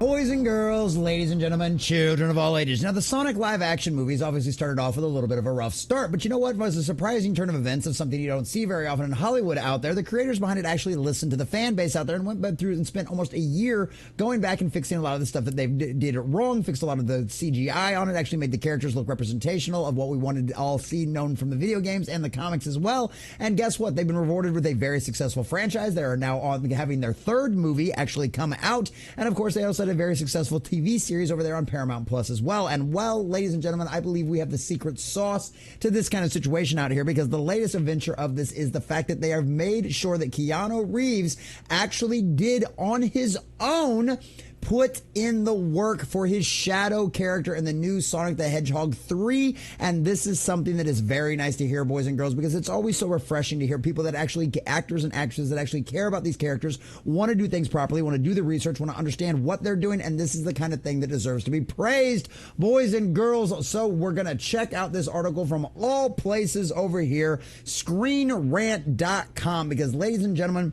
Boys and girls, ladies and gentlemen, children of all ages. Now, the Sonic live-action movies obviously started off with a little bit of a rough start, but you know what? It was a surprising turn of events of something you don't see very often in Hollywood out there. The creators behind it actually listened to the fan base out there and went through and spent almost a year going back and fixing a lot of the stuff that they did it wrong, fixed a lot of the CGI on it, actually made the characters look representational of what we wanted to all see known from the video games and the comics as well. And guess what? They've been rewarded with a very successful franchise. They are now on having their third movie actually come out. And of course, they also had a very successful TV series over there on Paramount Plus as well. And well, ladies and gentlemen, I believe we have the secret sauce to this kind of situation out here, because the latest adventure of this is the fact that they have made sure that Keanu Reeves actually did on his own put in the work for his Shadow character in the new Sonic the Hedgehog 3. And this is something that is very nice to hear, boys and girls, because it's always so refreshing to hear people that actually, actors and actresses that actually care about these characters, want to do things properly, want to do the research, want to understand what they're doing. And this is the kind of thing that deserves to be praised, boys and girls. So we're going to check out this article from all places over here, ScreenRant.com, because ladies and gentlemen,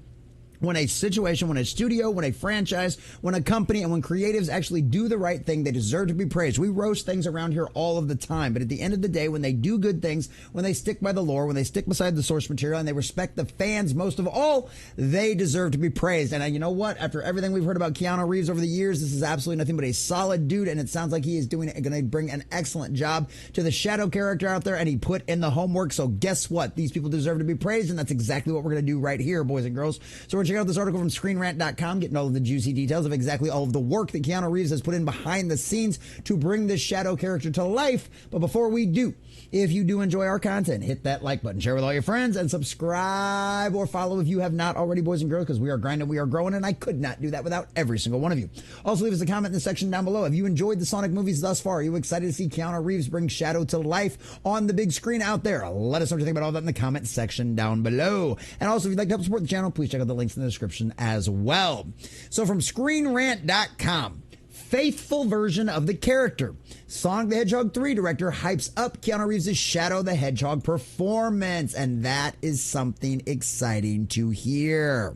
when a situation, when a studio, when a franchise, when a company, and when creatives actually do the right thing, they deserve to be praised. We roast things around here all of the time, but at the end of the day, when they do good things, when they stick by the lore, when they stick beside the source material, and they respect the fans most of all, they deserve to be praised. And you know what? After everything we've heard about Keanu Reeves over the years, this is absolutely nothing but a solid dude, and it sounds like he is going to bring an excellent job to the Shadow character out there, and he put in the homework. So guess what? These people deserve to be praised, and that's exactly what we're going to do right here, boys and girls. So we're checking out this article from ScreenRant.com, getting all of the juicy details of exactly all of the work that Keanu Reeves has put in behind the scenes to bring this Shadow character to life. But before we do, if you do enjoy our content, hit that like button, share with all your friends, and subscribe or follow if you have not already, boys and girls, because we are grinding, we are growing, and I could not do that without every single one of you. Also, leave us a comment in the section down below. Have you enjoyed the Sonic movies thus far? Are you excited to see Keanu Reeves bring Shadow to life on the big screen out there? Let us know what you think about all that in the comment section down below. And also, if you'd like to help support the channel, please check out the links in the description as well. So from ScreenRant.com, faithful version of the character. Sonic the Hedgehog 3 director hypes up Keanu Reeves' Shadow the Hedgehog performance, and that is something exciting to hear.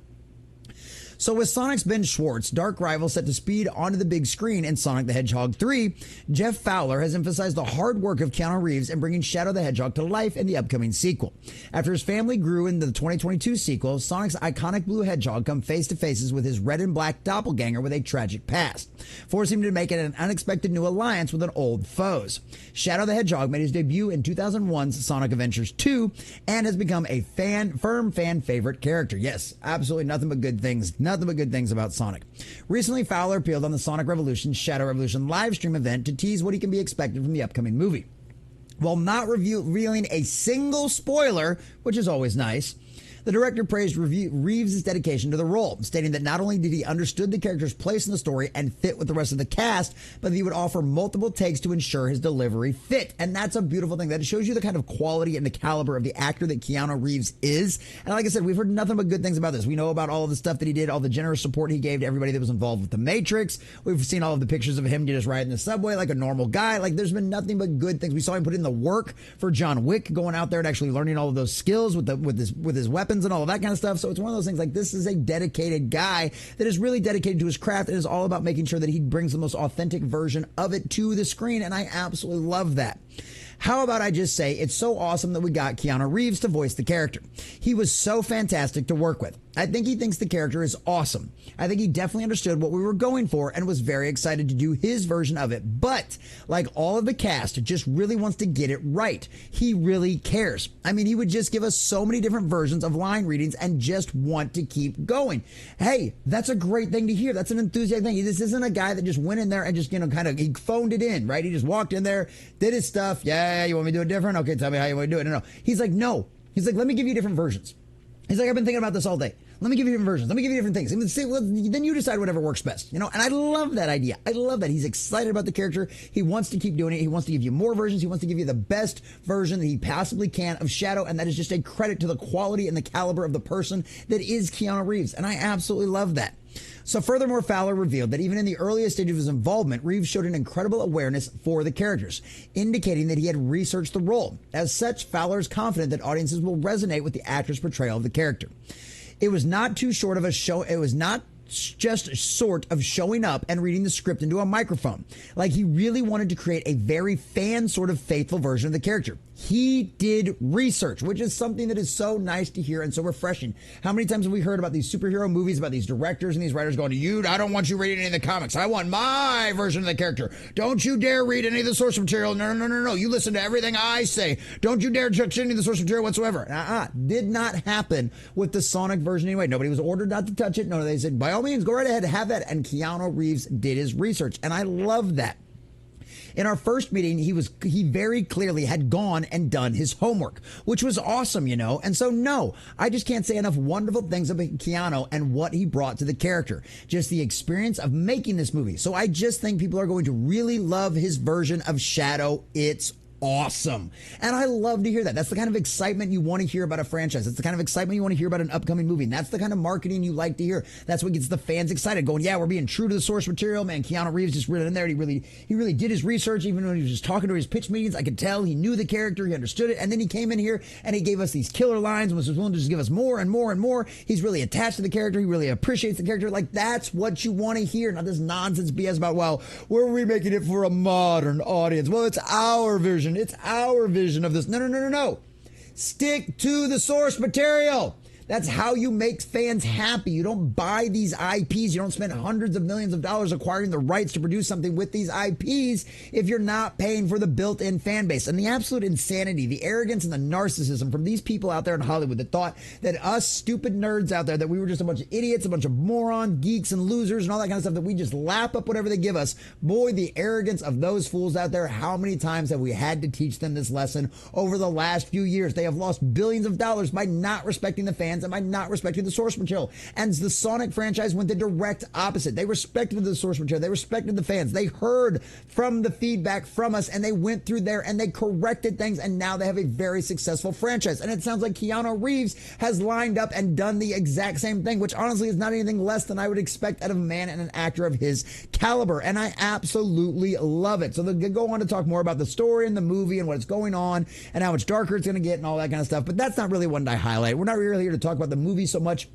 So with Sonic's Ben Schwartz, dark rival, set to speed onto the big screen in Sonic the Hedgehog 3, Jeff Fowler has emphasized the hard work of Keanu Reeves in bringing Shadow the Hedgehog to life in the upcoming sequel. After his family grew in the 2022 sequel, Sonic's iconic blue hedgehog come face to faces with his red and black doppelganger with a tragic past, forcing him to make an unexpected new alliance with an old foes. Shadow the Hedgehog made his debut in 2001's Sonic Adventures 2 and has become a firm fan favorite character. Yes, absolutely nothing but good things. Nothing but good things about Sonic. Recently, Fowler appeared on the Sonic Revolution Shadow Revolution live stream event to tease what he can be expected from the upcoming movie. While not revealing a single spoiler, which is always nice, the director praised Reeves' dedication to the role, stating that not only did he understood the character's place in the story and fit with the rest of the cast, but that he would offer multiple takes to ensure his delivery fit. And that's a beautiful thing. That shows you the kind of quality and the caliber of the actor that Keanu Reeves is. And like I said, we've heard nothing but good things about this. We know about all of the stuff that he did, all the generous support he gave to everybody that was involved with The Matrix. We've seen all of the pictures of him just riding the subway like a normal guy. Like, there's been nothing but good things. We saw him put in the work for John Wick, going out there and actually learning all of those skills with his weapons and all of that kind of stuff. So it's one of those things, like, this is a dedicated guy that is really dedicated to his craft and is all about making sure that he brings the most authentic version of it to the screen. And I absolutely love that. How about I just say it's so awesome that we got Keanu Reeves to voice the character. He was so fantastic to work with. I think he thinks the character is awesome. I think he definitely understood what we were going for and was very excited to do his version of it. But like all of the cast, just really wants to get it right. He really cares. I mean, he would just give us so many different versions of line readings and just want to keep going. Hey, that's a great thing to hear. That's an enthusiastic thing. This isn't a guy that just went in there and just, he phoned it in, right? He just walked in there, did his stuff. Yeah, you want me to do it different? Okay, tell me how you want to do it. No. He's like, no. He's like, let me give you different versions. He's like, I've been thinking about this all day. Let me give you different versions. Let me give you different things. Then you decide whatever works best, And I love that idea. I love that. He's excited about the character. He wants to keep doing it. He wants to give you more versions. He wants to give you the best version that he possibly can of Shadow. And that is just a credit to the quality and the caliber of the person that is Keanu Reeves. And I absolutely love that. So furthermore, Fowler revealed that even in the earliest stage of his involvement, Reeves showed an incredible awareness for the characters, indicating that he had researched the role. As such, Fowler is confident that audiences will resonate with the actor's portrayal of the character. It was not too short of a show. It was not just sort of showing up and reading the script into a microphone. Like, he really wanted to create a very fan sort of faithful version of the character. He did research, which is something that is so nice to hear and so refreshing. How many times have we heard about these superhero movies, about these directors and these writers going, I don't want you reading any of the comics. I want my version of the character. Don't you dare read any of the source material. No. You listen to everything I say. Don't you dare touch any of the source material whatsoever. Did not happen with the Sonic version anyway. Nobody was ordered not to touch it. No, they said, by all means, go right ahead, have that. And Keanu Reeves did his research. And I love that. In our first meeting, he very clearly had gone and done his homework, which was awesome, And so, no, I just can't say enough wonderful things about Keanu and what he brought to the character. Just the experience of making this movie. So I just think people are going to really love his version of Shadow. It's awesome. And I love to hear that. That's the kind of excitement you want to hear about a franchise. That's the kind of excitement you want to hear about an upcoming movie. And that's the kind of marketing you like to hear. That's what gets the fans excited, going, yeah, we're being true to the source material. Man, Keanu Reeves just really in there. He really did his research. Even when he was just talking to his pitch meetings, I could tell he knew the character, he understood it. And then he came in here and he gave us these killer lines and was willing to just give us more and more and more. He's really attached to the character. He really appreciates the character. Like, that's what you want to hear. Not this nonsense BS about, well, we're remaking it for a modern audience. Well, it's our vision. It's our vision of this. No. Stick to the source material. That's how you make fans happy. You don't buy these IPs. You don't spend hundreds of millions of dollars acquiring the rights to produce something with these IPs if you're not paying for the built-in fan base. And the absolute insanity, the arrogance and the narcissism from these people out there in Hollywood that thought that us stupid nerds out there, that we were just a bunch of idiots, a bunch of moron, geeks and losers and all that kind of stuff, that we just lap up whatever they give us. Boy, the arrogance of those fools out there. How many times have we had to teach them this lesson over the last few years? They have lost billions of dollars by not respecting the fans and by not respecting the source material. And the Sonic franchise went the direct opposite. They respected the source material. They respected the fans. They heard from the feedback from us and they went through there and they corrected things, and now they have a very successful franchise. And it sounds like Keanu Reeves has lined up and done the exact same thing, which honestly is not anything less than I would expect out of a man and an actor of his caliber. And I absolutely love it. So they'll go on to talk more about the story and the movie and what's going on and how much darker it's going to get and all that kind of stuff. But that's not really what I highlight. We're not really here to talk about the movie so much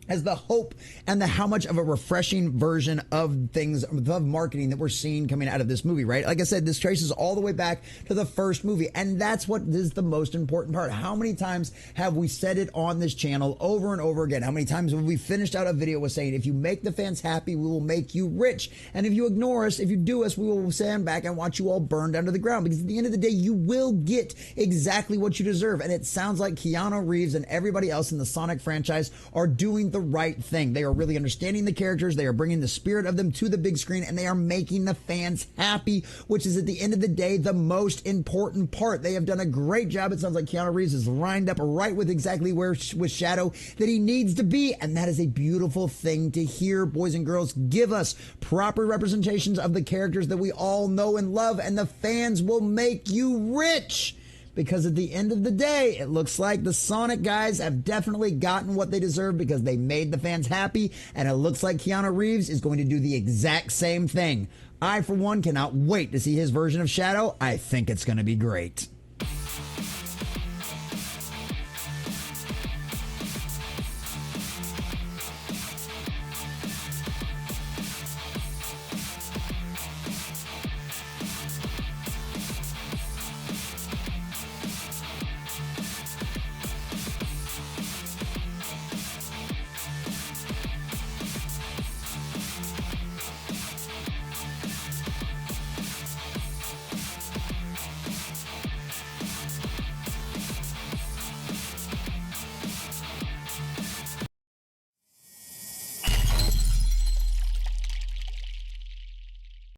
as the hope and the how much of a refreshing version of things, of marketing that we're seeing coming out of this movie, right? Like I said, this traces all the way back to the first movie, and that's what is the most important part. How many times have we said it on this channel over and over again? How many times have we finished out a video with saying, if you make the fans happy, we will make you rich. And if you ignore us, if you do us, we will stand back and watch you all burn down to the ground. Because at the end of the day, you will get exactly what you deserve. And it sounds like Keanu Reeves and everybody else in the Sonic franchise are doing the right thing. They are really understanding the characters. They are bringing the spirit of them to the big screen, and they are making the fans happy, which is at the end of the day the most important part. They have done a great job. It sounds like Keanu Reeves is lined up right with exactly where with Shadow that he needs to be, and that is a beautiful thing to hear. Boys and girls, give us proper representations of the characters that we all know and love, and the fans will make you rich. Because at the end of the day, it looks like the Sonic guys have definitely gotten what they deserve because they made the fans happy, and it looks like Keanu Reeves is going to do the exact same thing. I, for one, cannot wait to see his version of Shadow. I think it's going to be great.